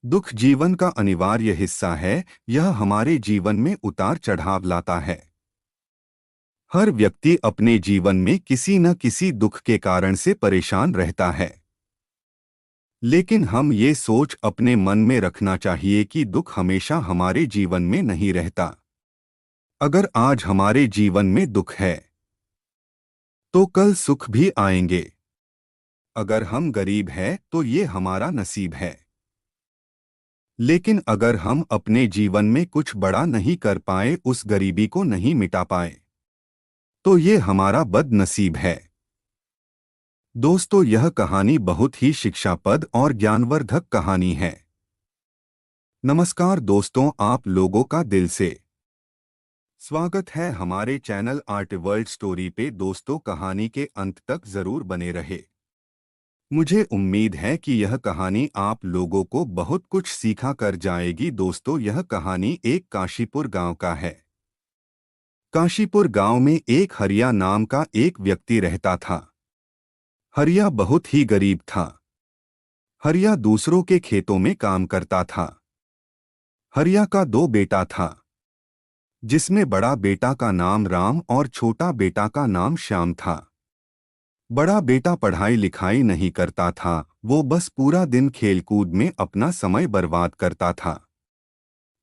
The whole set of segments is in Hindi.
दुख जीवन का अनिवार्य हिस्सा है। यह हमारे जीवन में उतार चढ़ाव लाता है। हर व्यक्ति अपने जीवन में किसी न किसी दुख के कारण से परेशान रहता है। लेकिन हम ये सोच अपने मन में रखना चाहिए कि दुख हमेशा हमारे जीवन में नहीं रहता। अगर आज हमारे जीवन में दुख है तो कल सुख भी आएंगे। अगर हम गरीब हैं तो ये हमारा नसीब है। लेकिन अगर हम अपने जीवन में कुछ बड़ा नहीं कर पाए, उस गरीबी को नहीं मिटा पाए, तो ये हमारा बदनसीब है। दोस्तों, यह कहानी बहुत ही शिक्षाप्रद और ज्ञानवर्धक कहानी है। नमस्कार दोस्तों, आप लोगों का दिल से स्वागत है हमारे चैनल आर्ट वर्ल्ड स्टोरी पे। दोस्तों, कहानी के अंत तक जरूर बने रहे। मुझे उम्मीद है कि यह कहानी आप लोगों को बहुत कुछ सिखा कर जाएगी। दोस्तों, यह कहानी एक काशीपुर गांव का है। काशीपुर गांव में एक हरिया नाम का एक व्यक्ति रहता था। हरिया बहुत ही गरीब था। हरिया दूसरों के खेतों में काम करता था। हरिया का दो बेटा था, जिसमें बड़ा बेटा का नाम राम और छोटा बेटा का नाम श्याम था। बड़ा बेटा पढ़ाई लिखाई नहीं करता था, वो बस पूरा दिन खेलकूद में अपना समय बर्बाद करता था।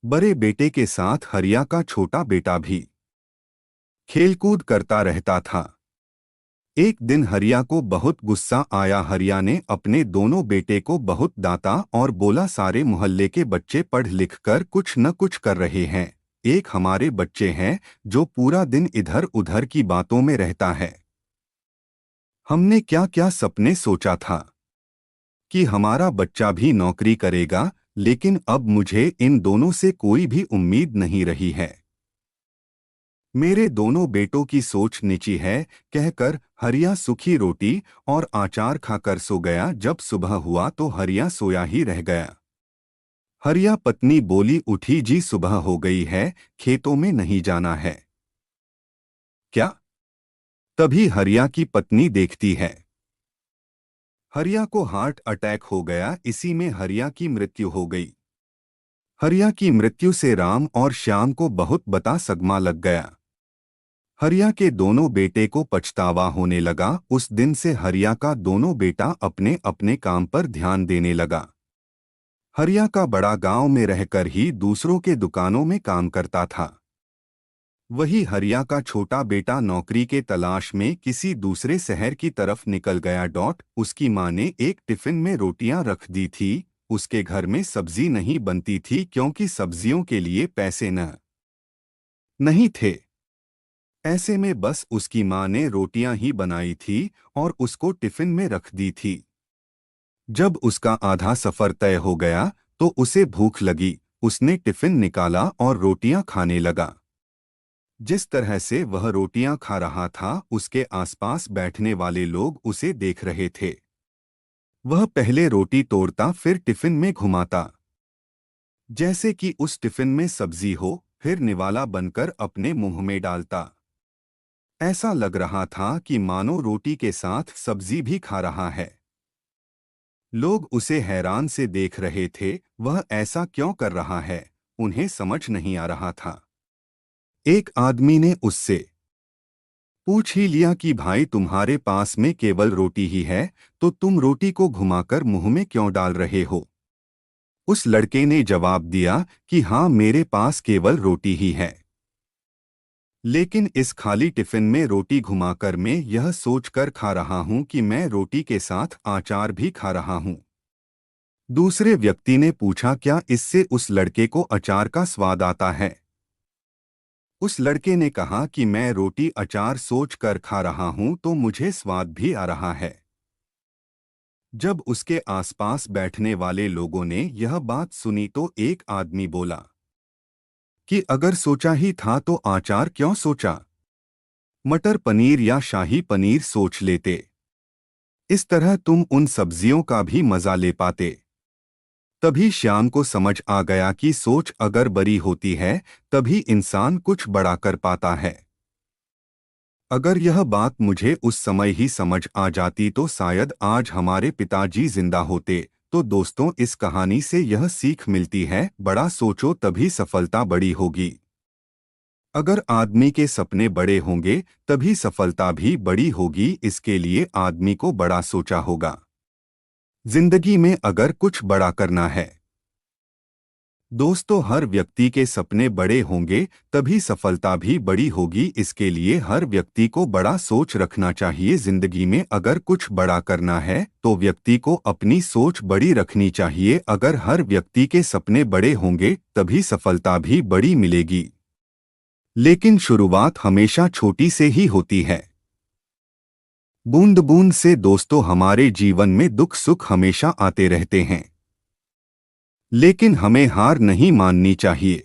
बड़े बेटे के साथ हरिया का छोटा बेटा भी खेलकूद करता रहता था। एक दिन हरिया को बहुत गुस्सा आया। हरिया ने अपने दोनों बेटे को बहुत डांटा और बोला, सारे मोहल्ले के बच्चे पढ़ लिख कर कुछ न कुछ कर रहे हैं, एक हमारे बच्चे हैं जो पूरा दिन इधर उधर की बातों में रहता है। हमने क्या क्या सपने सोचा था कि हमारा बच्चा भी नौकरी करेगा, लेकिन अब मुझे इन दोनों से कोई भी उम्मीद नहीं रही है। मेरे दोनों बेटों की सोच नीची है, कहकर हरिया सूखी रोटी और अचार खाकर सो गया। जब सुबह हुआ तो हरिया सोया ही रह गया। हरिया पत्नी बोली, उठी जी, सुबह हो गई है, खेतों में नहीं जाना है क्या? तभी हरिया की पत्नी देखती है हरिया को हार्ट अटैक हो गया। इसी में हरिया की मृत्यु हो गई। हरिया की मृत्यु से राम और श्याम को बहुत बड़ा सदमा लग गया। हरिया के दोनों बेटे को पछतावा होने लगा। उस दिन से हरिया का दोनों बेटा अपने अपने काम पर ध्यान देने लगा। हरिया का बड़ा गांव में रहकर ही दूसरों के दुकानों में काम करता था। वही हरिया का छोटा बेटा नौकरी के तलाश में किसी दूसरे शहर की तरफ निकल गया। उसकी माँ ने एक टिफिन में रोटियां रख दी थी। उसके घर में सब्जी नहीं बनती थी क्योंकि सब्जियों के लिए पैसे नहीं थे। ऐसे में बस उसकी माँ ने रोटियां ही बनाई थी और उसको टिफिन में रख दी थी। जब उसका आधा सफर तय हो गया तो उसे भूख लगी। उसने टिफिन निकाला और रोटियां खाने लगा। जिस तरह से वह रोटियां खा रहा था, उसके आसपास बैठने वाले लोग उसे देख रहे थे। वह पहले रोटी तोड़ता, फिर टिफिन में घुमाता, जैसे कि उस टिफिन में सब्जी हो, फिर निवाला बनकर अपने मुंह में डालता। ऐसा लग रहा था कि मानो रोटी के साथ सब्जी भी खा रहा है। लोग उसे हैरान से देख रहे थे। वह ऐसा क्यों कर रहा है, उन्हें समझ नहीं आ रहा था। एक आदमी ने उससे पूछ ही लिया कि भाई, तुम्हारे पास में केवल रोटी ही है, तो तुम रोटी को घुमाकर मुंह में क्यों डाल रहे हो? उस लड़के ने जवाब दिया कि हाँ, मेरे पास केवल रोटी ही है, लेकिन इस खाली टिफिन में रोटी घुमाकर मैं यह सोचकर खा रहा हूं कि मैं रोटी के साथ अचार भी खा रहा हूं। दूसरे व्यक्ति ने पूछा, क्या इससे उस लड़के को अचार का स्वाद आता है? उस लड़के ने कहा कि मैं रोटी अचार सोच कर खा रहा हूं तो मुझे स्वाद भी आ रहा है। जब उसके आसपास बैठने वाले लोगों ने यह बात सुनी तो एक आदमी बोला कि अगर सोचा ही था तो अचार क्यों सोचा? मटर पनीर या शाही पनीर सोच लेते। इस तरह तुम उन सब्जियों का भी मजा ले पाते। तभी श्याम को समझ आ गया कि सोच अगर बड़ी होती है तभी इंसान कुछ बड़ा कर पाता है। अगर यह बात मुझे उस समय ही समझ आ जाती तो शायद आज हमारे पिताजी जिंदा होते। तो दोस्तों इस कहानी से यह सीख मिलती है, बड़ा सोचो तभी सफलता बड़ी होगी। अगर आदमी के सपने बड़े होंगे तभी सफलता भी बड़ी होगी, इसके लिए आदमी को बड़ा सोचा होगा। जिंदगी में अगर कुछ बड़ा करना है दोस्तों, हर व्यक्ति के सपने बड़े होंगे तभी सफलता भी बड़ी होगी, इसके लिए हर व्यक्ति को बड़ा सोच रखना चाहिए। जिंदगी में अगर कुछ बड़ा करना है तो व्यक्ति को अपनी सोच बड़ी रखनी चाहिए। अगर हर व्यक्ति के सपने बड़े होंगे तभी सफलता भी बड़ी मिलेगी, लेकिन शुरुआत हमेशा छोटी से ही होती है। बूंद बूंद से दोस्तों हमारे जीवन में दुख सुख हमेशा आते रहते हैं, लेकिन हमें हार नहीं माननी चाहिए।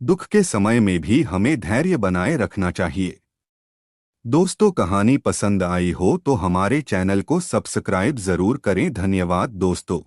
दुख के समय में भी हमें धैर्य बनाए रखना चाहिए। दोस्तों कहानी पसंद आई हो तो हमारे चैनल को सब्सक्राइब जरूर करें। धन्यवाद दोस्तों।